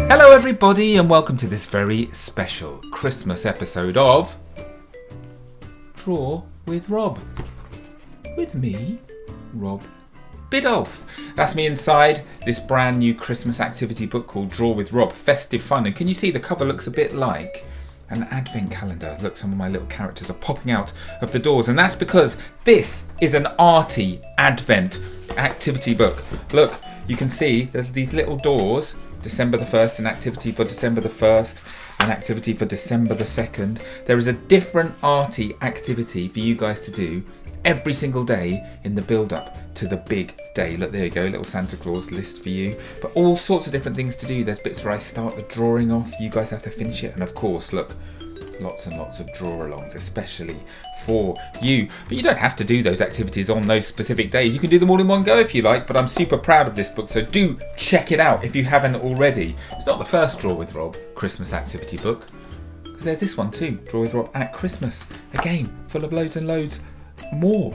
Hello everybody and welcome to this very special Christmas episode of Draw with Rob. With me, Rob Biddulph. That's me inside this brand new Christmas activity book called Draw with Rob, Festive Fun. And can you see the cover looks a bit like an advent calendar? Look, some of my little characters are popping out of the doors, and that's because this is an arty advent activity book. Look, you can see there's these little doors. December the 1st, an activity for December the 1st, an activity for December the 2nd. There is a different arty activity for you guys to do every single day in the build-up to the big day. Look, there you go, little Santa Claus list for you. But all sorts of different things to do. There's bits where I start the drawing off. You guys have to finish it. And of course, look, lots and lots of draw-alongs, especially for you. But you don't have to do those activities on those specific days. You can do them all in one go if you like, but I'm super proud of this book, so do check it out if you haven't already. It's not the first Draw with Rob Christmas activity book, because there's this one too, Draw with Rob at Christmas. Again, full of loads and loads more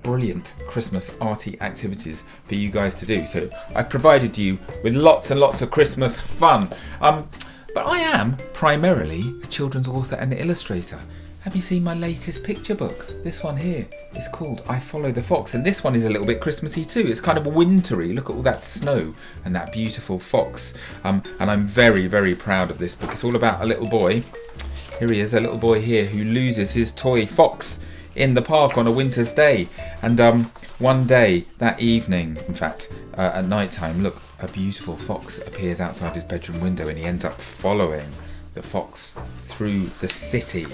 brilliant Christmas arty activities for you guys to do. So I've provided you with lots and lots of Christmas fun. But I am primarily a children's author and illustrator. Have you seen my latest picture book? This one here is called I Follow the Fox, and this one is a little bit Christmassy too. It's kind of wintry. Look at all that snow and that beautiful fox. And I'm very, very proud of this book. It's all about a little boy. Here he is, a little boy here who loses his toy fox in the park on a winter's day. And one day, that evening, in fact, at night time, look, a beautiful fox appears outside his bedroom window, and he ends up following the fox through the city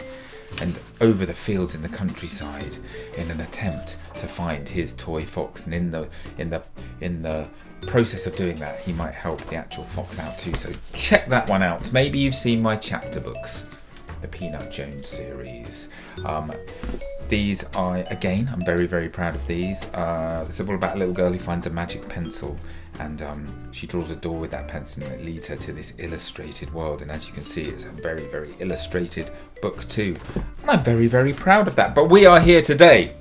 and over the fields in the countryside in an attempt to find his toy fox. And in the process of doing that, he might help the actual fox out too. So check that one out. Maybe you've seen my chapter books, the Peanut Jones series. These again, I'm very, very proud of these. It's all about a little girl who finds a magic pencil, and she draws a door with that pencil, and it leads her to this illustrated world. And as you can see, it's a very, very illustrated book too. And I'm very, very proud of that. But we are here today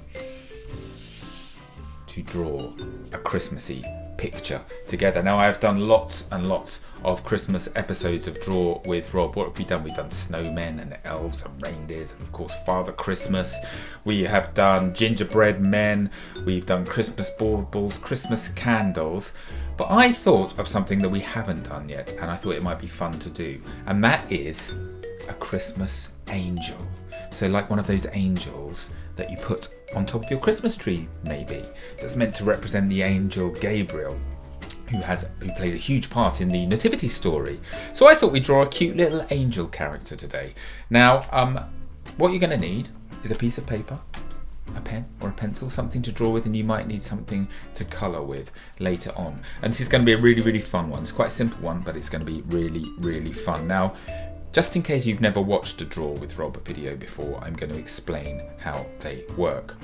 to draw a Christmassy picture together. Now, I have done lots and lots of Christmas episodes of Draw with Rob. What have we done? We've done snowmen and elves and reindeers, and of course Father Christmas. We have done gingerbread men. We've done Christmas baubles, Christmas candles. But I thought of something that we haven't done yet, and I thought it might be fun to do, and that is a Christmas angel. So like one of those angels that you put on top of your Christmas tree, maybe, that's meant to represent the angel Gabriel, who plays a huge part in the nativity story. So I thought we'd draw a cute little angel character today. Now, what you're going to need is a piece of paper, a pen or a pencil, something to draw with, and you might need something to colour with later on. And this is going to be a really, really fun one. It's quite a simple one, but it's going to be really, really fun. Now, just in case you've never watched a Draw with Rob video before, I'm going to explain how they work.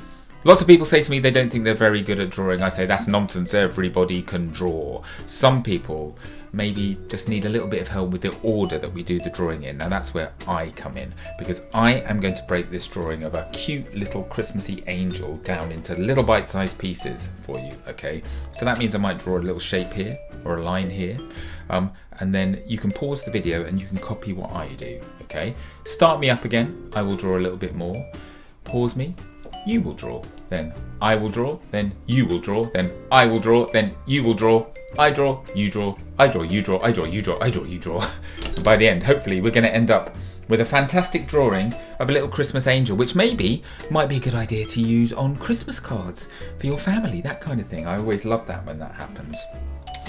Lots of people say to me they don't think they're very good at drawing. I say that's nonsense, everybody can draw. Some people maybe just need a little bit of help with the order that we do the drawing in. Now that's where I come in, because I am going to break this drawing of a cute little Christmassy angel down into little bite-sized pieces for you, okay? So that means I might draw a little shape here or a line here, and then you can pause the video and you can copy what I do, okay? Start me up again, I will draw a little bit more. Pause me. You will draw, then I will draw, then you will draw, then I will draw, then you will draw, I draw, you draw, I draw, you draw, I draw, you draw, I draw, you draw. By the end, hopefully, we're going to end up with a fantastic drawing of a little Christmas angel, which might be a good idea to use on Christmas cards for your family, that kind of thing. I always love that when that happens.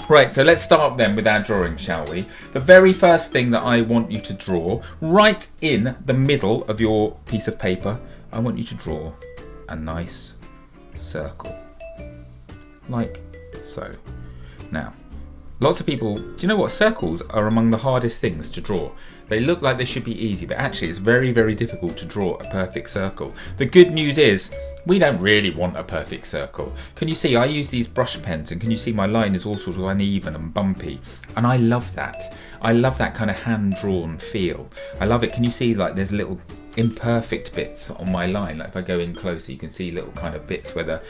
Right, so let's start then with our drawing, shall we? The very first thing that I want you to draw, right in the middle of your piece of paper, I want you to draw a nice circle, like so. Now, lots of people, do you know what? Circles are among the hardest things to draw. They look like they should be easy, but actually it's very, very difficult to draw a perfect circle. The good news is we don't really want a perfect circle. Can you see I use these brush pens, and can you see my line is all sort of uneven and bumpy, and I love that. I love that kind of hand-drawn feel. I love it. Can you see like there's little imperfect bits on my line. Like if I go in closer, you can see little kind of bits where the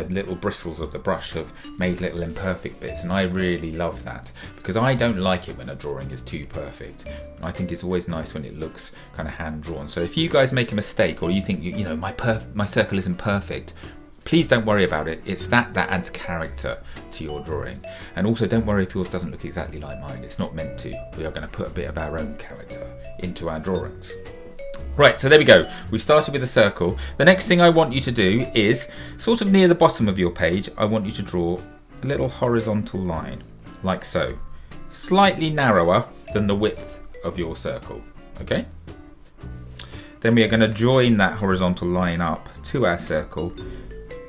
little bristles of the brush have made little imperfect bits, and I really love that because I don't like it when a drawing is too perfect. I think it's always nice when it looks kind of hand drawn. So if you guys make a mistake or you think you know my circle isn't perfect, please don't worry about it. It's that adds character to your drawing. And also don't worry if yours doesn't look exactly like mine. It's not meant to. We are going to put a bit of our own character into our drawings. Right, so there we go. We started with a circle. The next thing I want you to do is, sort of near the bottom of your page, I want you to draw a little horizontal line, like so. Slightly narrower than the width of your circle, okay? Then we are going to join that horizontal line up to our circle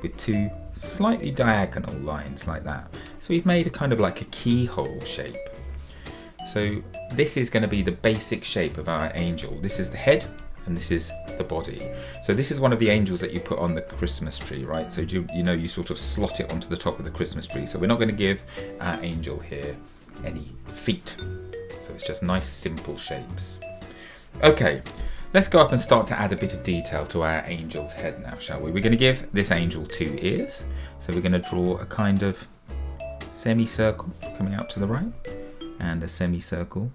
with two slightly diagonal lines like that. So we've made a kind of like a keyhole shape. So this is going to be the basic shape of our angel. This is the head and this is the body. So this is one of the angels that you put on the Christmas tree, right? So you know, you sort of slot it onto the top of the Christmas tree. So we're not going to give our angel here any feet. So it's just nice simple shapes. Okay, let's go up and start to add a bit of detail to our angel's head now, shall we? We're going to give this angel 2 ears. So we're going to draw a kind of semicircle coming out to the right and a semicircle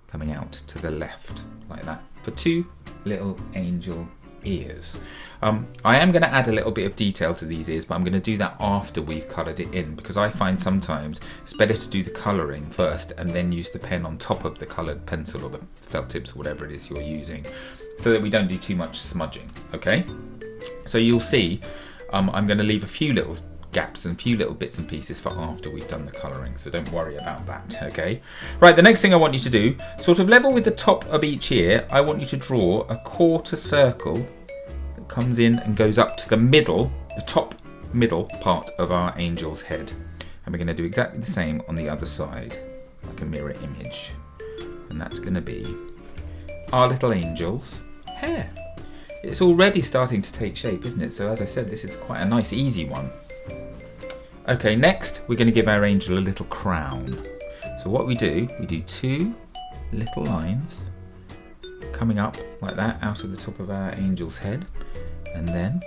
coming out to the left, like that, for 2 little angel ears. I am going to add a little bit of detail to these ears, but I'm going to do that after we've coloured it in, because I find sometimes it's better to do the colouring first and then use the pen on top of the coloured pencil or the felt tips or whatever it is you're using, so that we don't do too much smudging, okay? So you'll see I'm going to leave a few little gaps and a few little bits and pieces for after we've done the colouring, so don't worry about that, okay? Right, the next thing I want you to do, sort of level with the top of each ear, I want you to draw a quarter circle that comes in and goes up to the middle, the top middle part of our angel's head. And we're going to do exactly the same on the other side, like a mirror image. And that's going to be our little angel's hair. It's already starting to take shape, isn't it? So as I said, this is quite a nice, easy one. Okay, next we're going to give our angel a little crown. So what we do 2 little lines coming up like that out of the top of our angel's head, and then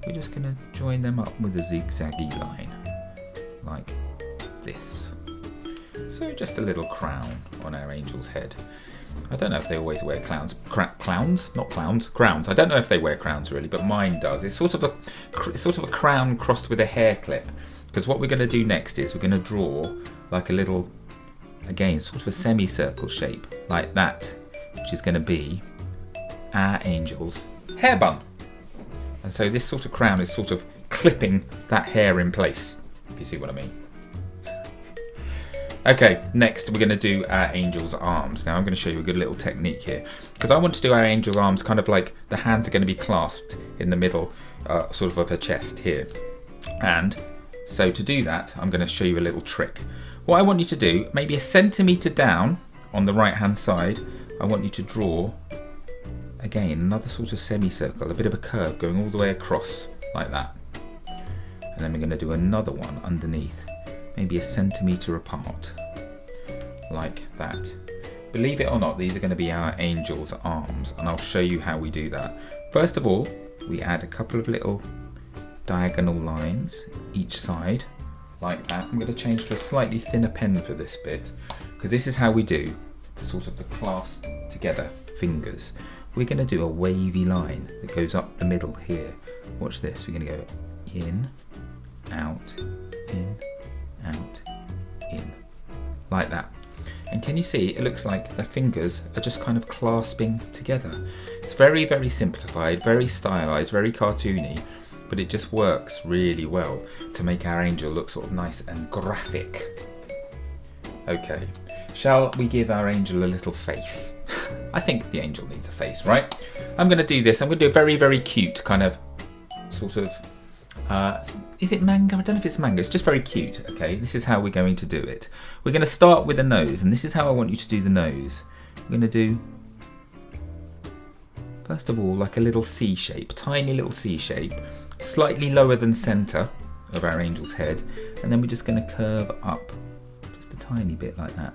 we're just going to join them up with a zigzaggy line like this. So just a little crown on our angel's head. I don't know if they always wear crowns. I don't know if they wear crowns really, but mine does. It's sort of a crown crossed with a hair clip. Because what we're going to do next is we're going to draw like a little, again, sort of a semicircle shape like that, which is going to be our angel's hair bun. And so this sort of crown is sort of clipping that hair in place, if you see what I mean. Okay, next we're going to do our angel's arms. Now I'm going to show you a good little technique here, because I want to do our angel's arms kind of like the hands are going to be clasped in the middle sort of her chest here. And so to do that, I'm going to show you a little trick. What I want you to do, maybe 1 centimetre down on the right hand side, I want you to draw, again, another sort of semicircle, a bit of a curve going all the way across like that. And then we're going to do another one underneath, maybe 1 centimetre apart, like that. Believe it or not, these are going to be our angel's arms, and I'll show you how we do that. First of all, we add a couple of little diagonal lines each side like that. I'm going to change to a slightly thinner pen for this bit, because this is how we do sort of the clasp together fingers. We're going to do a wavy line that goes up the middle here. Watch this. We're going to go in, out, in, out, in, like that. And can you see it looks like the fingers are just kind of clasping together. It's very, very simplified, very stylized, very cartoony, but it just works really well to make our angel look sort of nice and graphic. Okay, shall we give our angel a little face? I think the angel needs a face, right? I'm going to do this. I'm going to do a very, very cute kind of sort of, is it manga? I don't know if it's manga. It's just very cute, okay? This is how we're going to do it. We're going to start with the nose, and this is how I want you to do the nose. We're going to do, first of all, like a little C shape, tiny little C shape, slightly lower than centre of our angel's head, and then we're just going to curve up just a tiny bit like that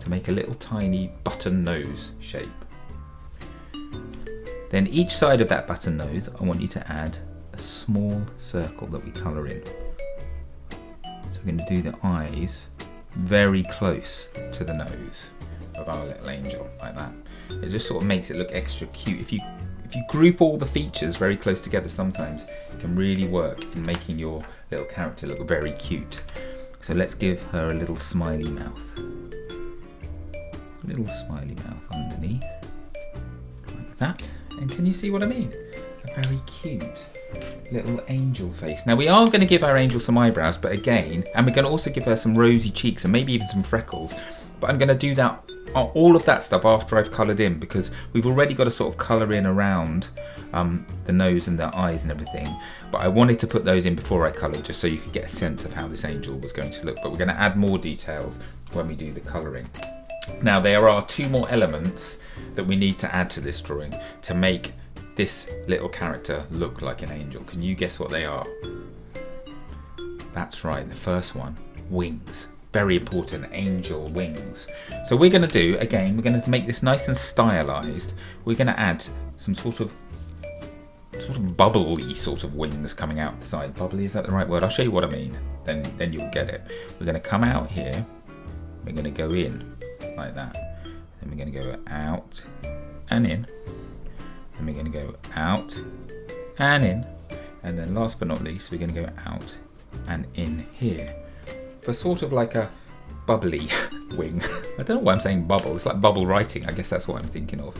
to make a little tiny button nose shape. Then each side of that button nose, I want you to add a small circle that we colour in. So we're going to do the eyes very close to the nose of our little angel, like that. It just sort of makes it look extra cute. If you group all the features very close together, sometimes it can really work in making your little character look very cute. So let's give her a little smiley mouth. Little smiley mouth underneath, like that. And can you see what I mean? A very cute little angel face. Now we are going to give our angel some eyebrows, but again, and we're going to also give her some rosy cheeks and maybe even some freckles. But I'm going to do that, all of that stuff after I've coloured in, because we've already got to sort of colour in around the nose and the eyes and everything. But I wanted to put those in before I coloured, just so you could get a sense of how this angel was going to look. But we're going to add more details when we do the colouring. Now there are 2 more elements that we need to add to this drawing to make this little character look like an angel. Can you guess what they are? That's right, the first one, wings. Very important, angel wings. So we're going to do, again, we're going to make this nice and stylized. We're going to add some sort of bubbly sort of wings coming out the side. Bubbly, is that the right word? I'll show you what I mean, then you'll get it. We're going to come out here, we're going to go in like that. Then we're going to go out and in. Then we're going to go out and in. And then last but not least, we're going to go out and in here. For sort of like a bubbly wing. I don't know why I'm saying bubble. It's like bubble writing. I guess that's what I'm thinking of.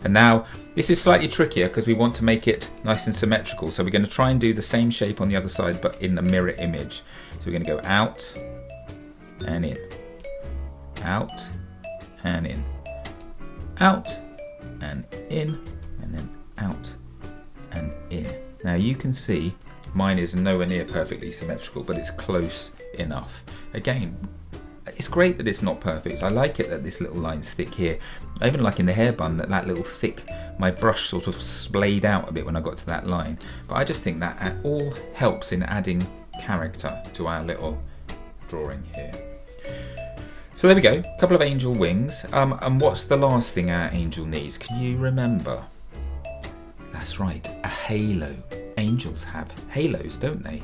And now this is slightly trickier because we want to make it nice and symmetrical. So we're going to try and do the same shape on the other side, but in a mirror image. So we're going to go out and in. Out and in. Out and in. And then out and in. Now you can see mine is nowhere near perfectly symmetrical, but it's close enough. Again, it's great that it's not perfect. I like it that this little line's thick here. I even like in the hair bun that little thick, my brush sort of splayed out a bit when I got to that line. But I just think that all helps in adding character to our little drawing here. So there we go, a couple of angel wings. And what's the last thing our angel needs? Can you remember? That's right, a halo. Angels have halos, don't they?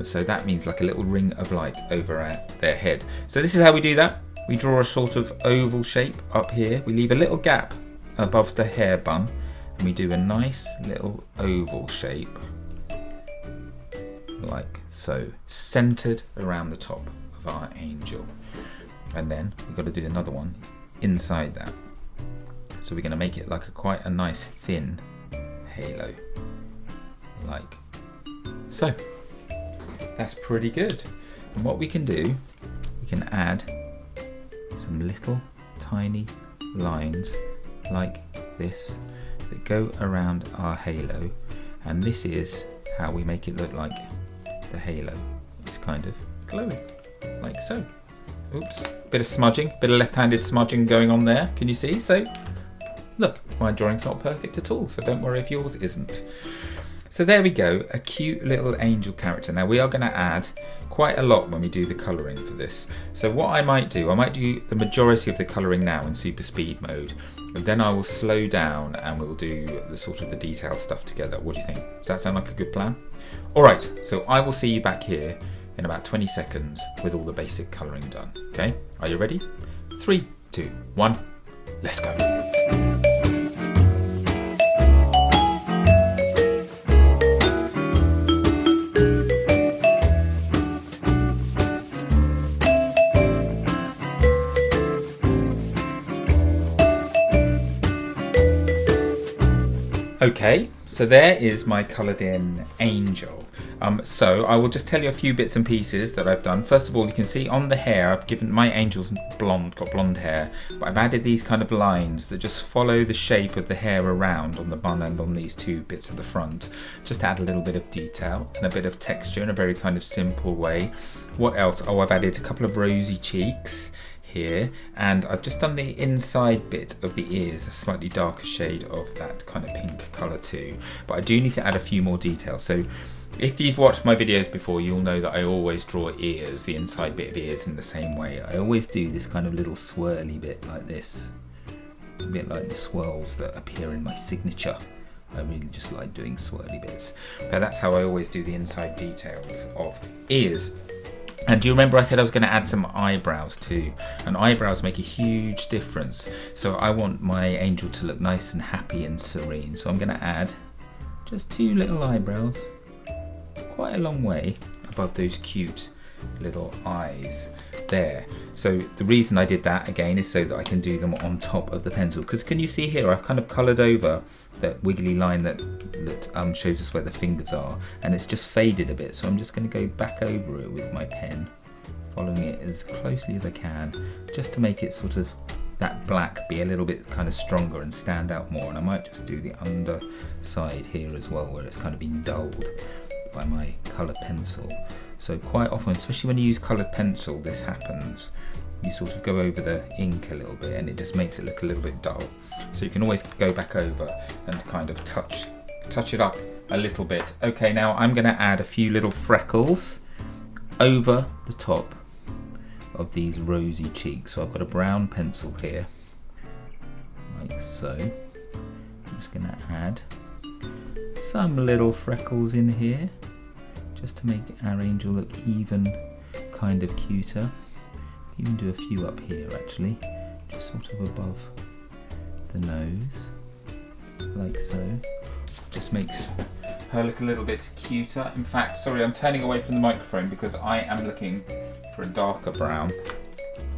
So that means like a little ring of light over their head. So this is how we do that. We draw a sort of oval shape up here. We leave a little gap above the hair bun, and we do a nice little oval shape, like so, centered around the top of our angel. And then we've got to do another one inside that. So we're going to make it like quite a nice thin halo, like so. That's pretty good. And what we can do, we can add some little tiny lines like this that go around our halo, and this is how we make it look like the halo is kind of glowing, like so. Oops, bit of smudging, bit of left-handed smudging going on there. Can you see? So look, my drawing's not perfect at all, so don't worry if yours isn't. So there we go, a cute little angel character. Now we are going to add quite a lot when we do the colouring for this. So what I might do the majority of the colouring now in super speed mode, and then I will slow down and we'll do the sort of the detail stuff together. What do you think? Does that sound like a good plan? Alright, so I will see you back here in about 20 seconds with all the basic colouring done. Okay, are you ready? 3, 2, 1, let's go. Okay, so there is my coloured in angel. So I will just tell you a few bits and pieces that I've done. First of all, you can see on the hair, I've given my angel's blonde, got blonde hair, but I've added these kind of lines that just follow the shape of the hair around on the bun and on these 2 bits at the front, just to add a little bit of detail and a bit of texture in a very kind of simple way. What else? Oh, I've added a couple of rosy cheeks here, and I've just done the inside bit of the ears, a slightly darker shade of that kind of pink colour too, but I do need to add a few more details. So if you've watched my videos before, you'll know that I always draw ears, the inside bit of ears, in the same way. I always do this kind of little swirly bit like this, a bit like the swirls that appear in my signature I really just like doing swirly bits. But that's how I always do the inside details of ears. And do you remember I said I was going to add some eyebrows too? And eyebrows make a huge difference. So I want my angel to look nice and happy and serene. So I'm going to add just 2 little eyebrows, quite a long way above those cute little eyes there. So the reason I did that again is so that I can do them on top of the pencil. Because can you see here, I've kind of coloured over that wiggly line that shows us where the fingers are, and it's just faded a bit. So I'm just going to go back over it with my pen, following it as closely as I can, just to make it sort of that black be a little bit kind of stronger and stand out more. And I might just do the underside here as well, where it's kind of been dulled by my colour pencil. So quite often, especially when you use coloured pencil, this happens. You sort of go over the ink a little bit and it just makes it look a little bit dull. So you can always go back over and kind of touch it up a little bit. Okay, now I'm going to add a few little freckles over the top of these rosy cheeks. So I've got a brown pencil here, like so. I'm just going to add some little freckles in here, just to make our angel look even kind of cuter. Even do a few up here actually, just sort of above the nose, like so. Just makes her look a little bit cuter. In fact, sorry, I'm turning away from the microphone because I am looking for a darker brown,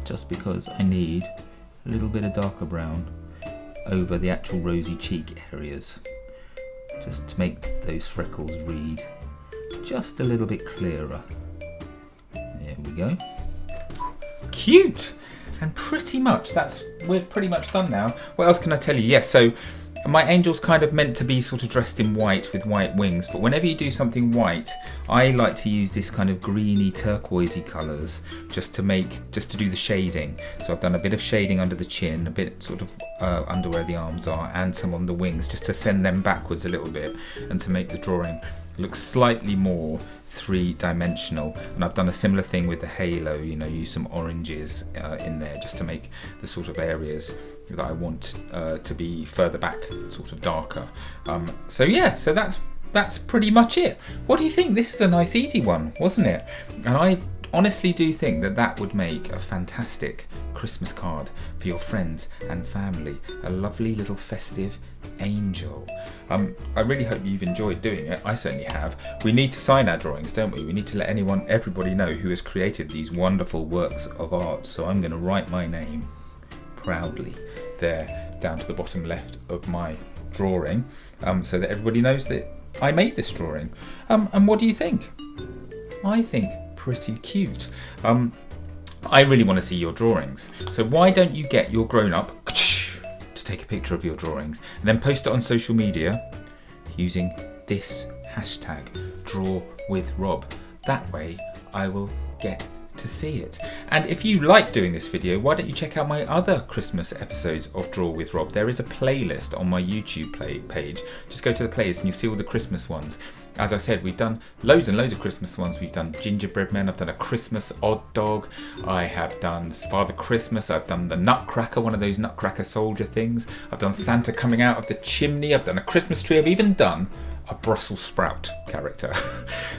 just because I need a little bit of darker brown over the actual rosy cheek areas, just to make those freckles read just a little bit clearer. There we go. Cute! And pretty much we're pretty much done now. What else can I tell you? Yes, so my angel's kind of meant to be sort of dressed in white with white wings, but whenever you do something white, I like to use this kind of greeny turquoisey colours just to do the shading. So I've done a bit of shading under the chin, a bit sort of under where the arms are, and some on the wings, just to send them backwards a little bit and to make the drawing look slightly more three-dimensional. And I've done a similar thing with the halo, you know, use some oranges in there just to make the sort of areas that I want to be further back, sort of darker. So yeah, so that's pretty much it. What do you think? This is a nice easy one, wasn't it? And I honestly do think that would make a fantastic Christmas card for your friends and family. A lovely little festive angel. I really hope you've enjoyed doing it. I certainly have. We need to sign our drawings, don't we? We need to let everybody know who has created these wonderful works of art. So I'm going to write my name proudly there down to the bottom left of my drawing, so that everybody knows that I made this drawing. And what do you think? I think pretty cute. I really want to see your drawings. So why don't you get your grown-up to take a picture of your drawings and then post it on social media using this hashtag #DrawWithRob. That way I will get to see it. And if you like doing this video, why don't you check out my other Christmas episodes of Draw with Rob. There is a playlist on my YouTube page. Just go to the playlist and you'll see all the Christmas ones. As I said, we've done loads and loads of Christmas ones. We've done Gingerbread Men, I've done a Christmas Odd Dog, I have done Father Christmas, I've done the Nutcracker, one of those Nutcracker soldier things, I've done Santa coming out of the chimney, I've done a Christmas tree, I've even done a Brussels sprout character.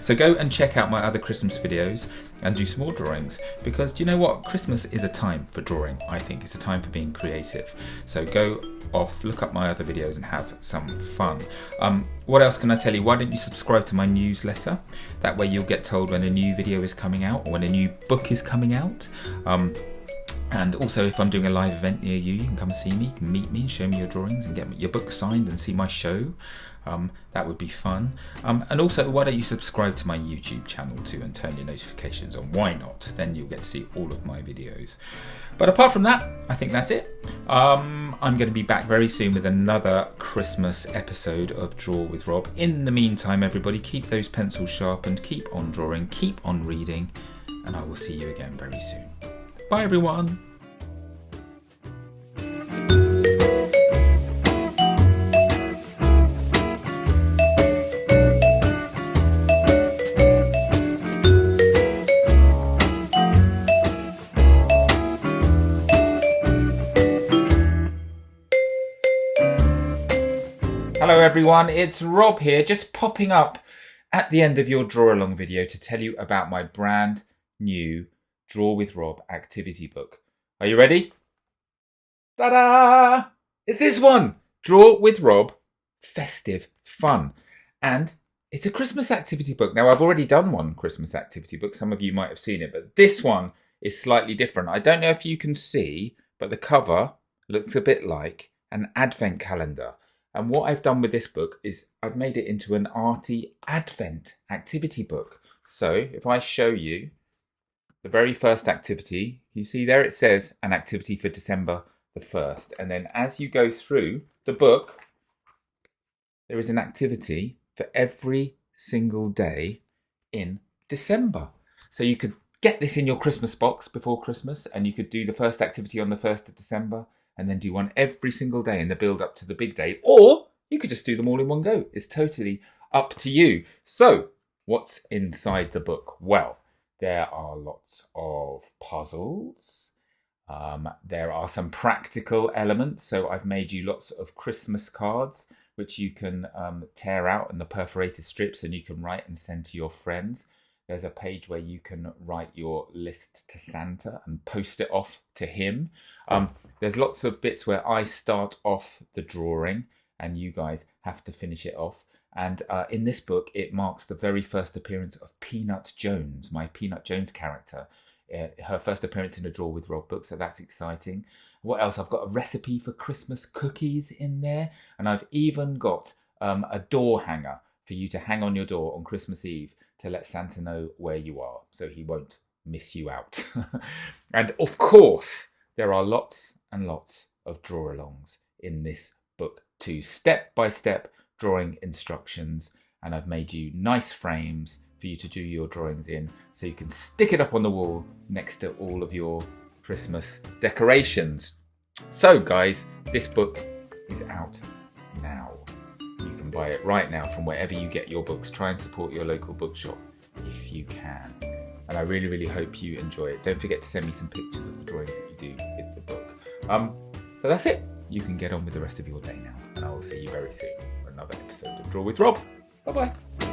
So go and check out my other Christmas videos and do some more drawings, because do you know what? Christmas is a time for drawing, I think. It's a time for being creative. So go off, look up my other videos and have some fun. What else can I tell you? Why don't you subscribe to my newsletter? That way you'll get told when a new video is coming out or when a new book is coming out. And also, if I'm doing a live event near you, you can come and see me, you can meet me, show me your drawings and get your book signed and see my show. That would be fun. And also, why don't you subscribe to my YouTube channel too and turn your notifications on? Why not? Then you'll get to see all of my videos. But apart from that, I think that's it. I'm going to be back very soon with another Christmas episode of Draw with Rob. In the meantime, everybody, keep those pencils sharp and keep on drawing, keep on reading, and I will see you again very soon. Bye everyone. Hello everyone, it's Rob here, just popping up at the end of your draw along video to tell you about my brand new Draw with Rob activity book. Are you ready? Ta-da! It's this one, Draw with Rob Festive Fun. And it's a Christmas activity book. Now, I've already done one Christmas activity book. Some of you might have seen it, but this one is slightly different. I don't know if you can see, but the cover looks a bit like an advent calendar. And what I've done with this book is I've made it into an arty advent activity book. So if I show you the very first activity, you see there it says an activity for December the 1st. And then as you go through the book, there is an activity for every single day in December. So you could get this in your Christmas box before Christmas, and you could do the first activity on the 1st of December and then do one every single day in the build up to the big day. Or you could just do them all in one go. It's totally up to you. So what's inside the book? Well, there are lots of puzzles. There are some practical elements. So I've made you lots of Christmas cards, which you can tear out in the perforated strips and you can write and send to your friends. There's a page where you can write your list to Santa and post it off to him. There's lots of bits where I start off the drawing and you guys have to finish it off. And in this book, it marks the very first appearance of Peanut Jones, my Peanut Jones character. Her first appearance in a Draw with Rob book, so that's exciting. What else? I've got a recipe for Christmas cookies in there. And I've even got a door hanger for you to hang on your door on Christmas Eve to let Santa know where you are, so he won't miss you out. And of course, there are lots and lots of draw-alongs in this book too. Step-by-step drawing instructions, and I've made you nice frames for you to do your drawings in, so you can stick it up on the wall next to all of your Christmas decorations. So guys, this book is out now. You can buy it right now from wherever you get your books. Try and support your local bookshop if you can. And I really, really hope you enjoy it. Don't forget to send me some pictures of the drawings that you do with the book. So that's it. You can get on with the rest of your day now. And I will see you very soon for another episode of Draw with Rob. Bye-bye.